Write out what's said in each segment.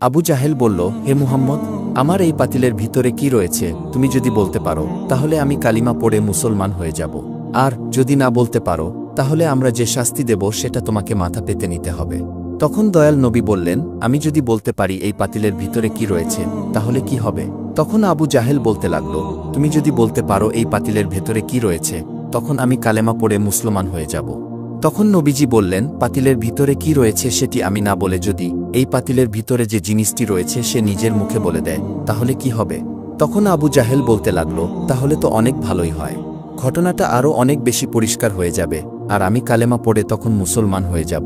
আবু জাহেল বলল, হে মুহাম্মদ, আমার এই পাতিলের ভিতরে কি রয়েছে তুমি যদি বলতে পারো তাহলে আমি কালিমা পড়ে মুসলমান হয়ে যাব, আর যদি না বলতে পারো তাহলে আমরা যে শাস্তি দেব সেটা তোমাকে মাথা পেতে নিতে হবে। তখন দয়াল নবী বললেন, আমি যদি বলতে পারি এই পাতিলের ভিতরে কি রয়েছে তাহলে কি হবে? তখন আবু জাহেল বলতে লাগল, তুমি যদি বলতে পারো এই পাতিলের ভেতরে কি রয়েছে তখন আমি কালেমা পড়ে মুসলমান হয়ে যাব। তখন নবীজি বললেন, পাতিলের ভিতরে কি রয়েছে সেটি আমি না বলে যদি এই পাতিলের ভিতরে যে জিনিসটি রয়েছে সে নিজের মুখে বলে দেয় তাহলে কি হবে? তখন আবু জাহেল বলতে লাগল, তাহলে তো অনেক ভালোই হয়, ঘটনাটা আরও অনেক বেশি পরিষ্কার হয়ে যাবে, আর আমি কালেমা পড়ে তখন মুসলমান হয়ে যাব।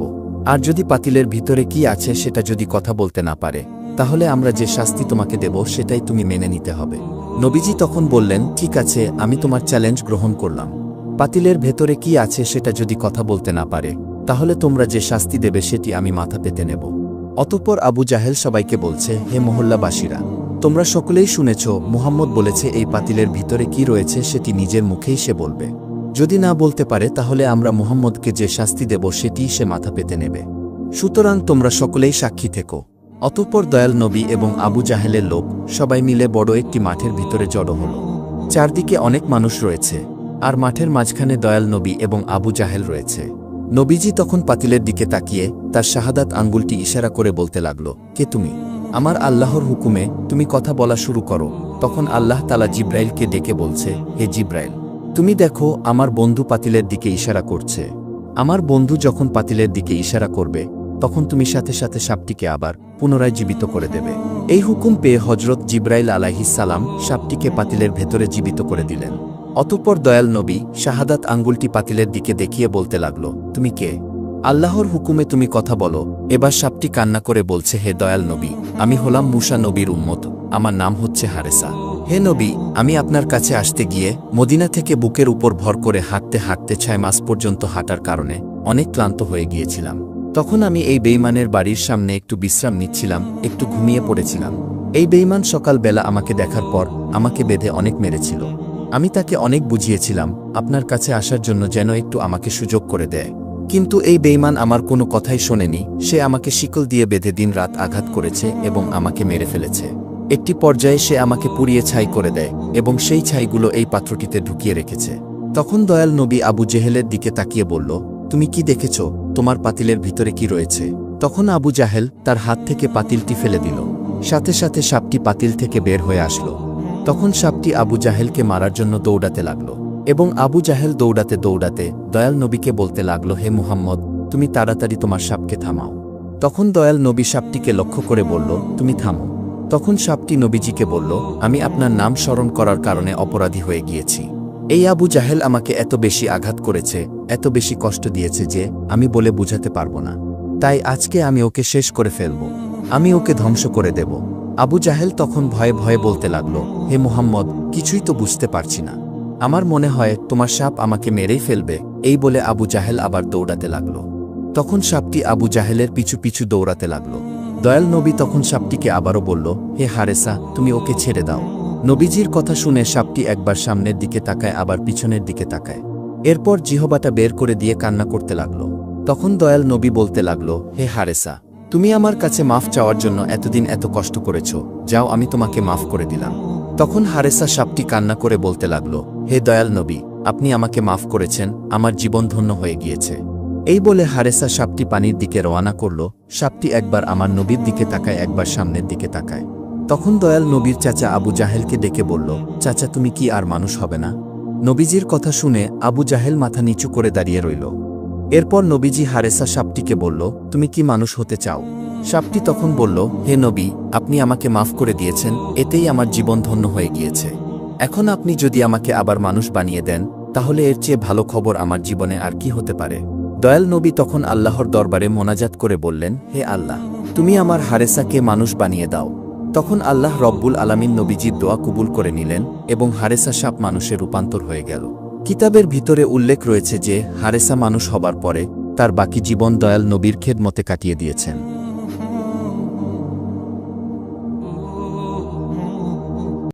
আর যদি পাতিলের ভিতরে কি আছে সেটা যদি কথা বলতে না পারে তাহলে আমরা যে শাস্তি তোমাকে দেব সেটাই তুমি মেনে নিতে হবে। নবীজি তখন বললেন, ঠিক আছে, আমি তোমার চ্যালেঞ্জ গ্রহণ করলাম। পাতিলের ভেতরে কি আছে সেটা যদি কথা বলতে না পারে তাহলে তোমরা যে শাস্তি দেবে সেটি আমি মাথা পেতে নেব। অতঃপর আবু জাহেল সবাইকে বলছে, হে মহল্লাবাসীরা, তোমরা সকলেই শুনেছ মুহাম্মদ বলেছে এই পাতিলের ভিতরে কি রয়েছে সেটি নিজের মুখেই সে বলবে, যদি না বলতে পারে তাহলে আমরা মুহাম্মদকে যে শাস্তি দেব সেটিই সে মাথা পেতে নেবে। সুতরাং তোমরা সকলেই সাক্ষী থেকো। অতঃপর দয়াল নবী এবং আবু জাহেলের লোক সবাই মিলে বড় একটি মাঠের ভিতরে জড়ো হল। চারদিকে অনেক মানুষ রয়েছে, আর মাঠের মাঝখানে দয়াল নবী এবং আবু জাহেল রয়েছে। নবীজি তখন পাতিলের দিকে তাকিয়ে তার শাহাদাত আঙ্গুলটি ইশারা করে বলতে লাগল, কে তুমি? আমার আল্লাহর হুকুমে তুমি কথা বলা শুরু করো। তখন আল্লাহ তাআলা জিব্রাইলকে ডেকে বলছে, হে জিব্রাইল, তুমি দেখো আমার বন্ধু পাতিলের দিকে ইশারা করছে। আমার বন্ধু যখন পাতিলের দিকে ইশারা করবে তখন তুমি সাথে সাথে সাপটিকে আবার পুনরায় জীবিত করে দেবে। এই হুকুম পেয়ে হযরত জিব্রাইল আলাইহিস সালাম সাপটিকে পাতিলের ভেতরে জীবিত করে দিলেন। অতঃপর দয়াল নবী শাহাদাত আঙ্গুলটি পাতিলের দিকে দেখিয়ে বলতে লাগল, তুমি কে? আল্লাহর হুকুমে তুমি কথা বলো। এবার সাপটি কান্না করে বলছে, হে দয়াল নবী, আমি হলাম মূসা নবীর উম্মত, আমার নাম হচ্ছে হারেসা। হে নবী, আমি আপনার কাছে আসতে গিয়ে মদিনা থেকে বুকের উপর ভর করে হাঁটতে হাঁটতে 6 মাস পর্যন্ত হাঁটার কারণে অনেক ক্লান্ত হয়ে গিয়েছিলাম। তখন আমি এই বেঈমানের বাড়ির সামনে একটু বিশ্রাম নিচ্ছিলাম, একটু ঘুমিয়ে পড়েছিলাম। এই বেঈমান সকালবেলা আমাকে দেখার পর আমাকে বেঁধে অনেক মেরেছিল। আমি তাকে অনেক বুঝিয়েছিলাম আপনার কাছে আসার জন্য যেন একটু আমাকে সুযোগ করে দেয়, কিন্তু এই বেঈমান আমার কোনো কথাই শোনেনি। সে আমাকে শিকল দিয়ে বেঁধে দিন-রাত আঘাত করেছে এবং আমাকে মেরে ফেলেছে। একটি পর্যায়ে সে আমাকে পুড়িয়ে ছাই করে দেয় এবং সেই ছাইগুলো এই পাত্রটিতে ঢুকিয়ে রেখেছে। তখন দয়াল নবী আবু জেহেলের দিকে তাকিয়ে বলল, তুমি কি দেখেছ তোমার পাতিলের ভিতরে কি রয়েছে? তখন আবু জাহেল তার হাত থেকে পাতিলটি ফেলে দিল, সাথে সাথে সাপটি পাতিল থেকে বের হয়ে আসলো। তখন সাপটি আবু জাহেলকে মারার জন্য দৌড়াতে লাগল এবং আবু জাহেল দৌড়াতে দৌড়াতে দয়াল নবীকে বলতে লাগল, হে মুহাম্মদ, তুমি তাড়াতাড়ি তোমার সাপকে থামাও। তখন দয়াল নবী সাপটিকে লক্ষ্য করে বলল, তুমি থামো। তখন সাপটি নবীজিকে বলল, আমি আপনার নাম স্মরণ করার কারণে অপরাধী হয়ে গিয়েছি। এই আবু জাহেল আমাকে এত বেশি আঘাত করেছে, এত বেশি কষ্ট দিয়েছে যে আমি বলে বুঝাতে পারবো না। তাই আজকে আমি ওকে শেষ করে ফেলব, আমি ওকে ধ্বংস করে দেব। আবু জাহেল তখন ভয়ে ভয়ে বলতে লাগল, হে মুহাম্মদ, কিছুই তো বুঝতে পারছি না, আমার মনে হয় তোমার সাপ আমাকে মেরেই ফেলবে। এই বলে আবু জাহেল আবার দৌড়াতে লাগল। তখন সাপটি আবু জাহেলের পিছু পিছু দৌড়াতে লাগল। দয়াল নবী তখন সাপটিকে আবারও বলল, হে হারেসা, তুমি ওকে ছেড়ে দাও। নবীজির কথা শুনে সাপটি একবার সামনের দিকে তাকায়, আবার পিছনের দিকে তাকায়। এরপর জিহবাটা বের করে দিয়ে কান্না করতে লাগল। তখন দয়াল নবী বলতে লাগল, হে হারেসা, তুমি আমার কাছে মাফ চাওয়ার জন্য এতদিন এত কষ্ট করেছ, যাও আমি তোমাকে মাফ করে দিলাম। তখন হারেসা সাপটি কান্না করে বলতে লাগল, হে দয়াল নবী, আপনি আমাকে মাফ করেছেন, আমার জীবন ধন্য হয়ে গিয়েছে। এই বলে হারেসা সাপটি পানির দিকে রওনা করল। সাপটি একবার আমার নবীর দিকে তাকায়, একবার সামনের দিকে তাকায়। তখন দয়াল নবীর চাচা আবু জাহেলকে ডেকে বলল, চাচা, তুমি কি আর মানুষ হবে না? নবীজির কথা শুনে আবু জাহেল মাথা নিচু করে দাঁড়িয়ে রইল। এরপর নবীজি হারেসা সাপটিকে বলল, তুমি কি মানুষ হতে চাও? সাপটি তখন বলল, হে নবী, আপনি আমাকে মাফ করে দিয়েছেন, এতেই আমার জীবন ধন্য হয়ে গিয়েছে। এখন আপনি যদি আমাকে আবার মানুষ বানিয়ে দেন তাহলে এর চেয়ে ভালো খবর আমার জীবনে আর কি হতে পারে? দয়াল নবী তখন আল্লাহর দরবারে মোনাজাত করে বললেন, হে আল্লাহ, তুমি আমার হারেসাকে মানুষ বানিয়ে দাও। তখন আল্লাহ রব্বুল আলামিন নবীজির দোয়া কবুল করে নিলেন এবং হারেসা সাপ মানুষে রূপান্তর হয়ে গেল। কিতাবের ভিতরে উল্লেখ রয়েছে যে হারেসা মানুষ হবার পরে তার বাকি জীবন দয়াল নবীর খেদমতে কাটিয়ে দিয়েছেন।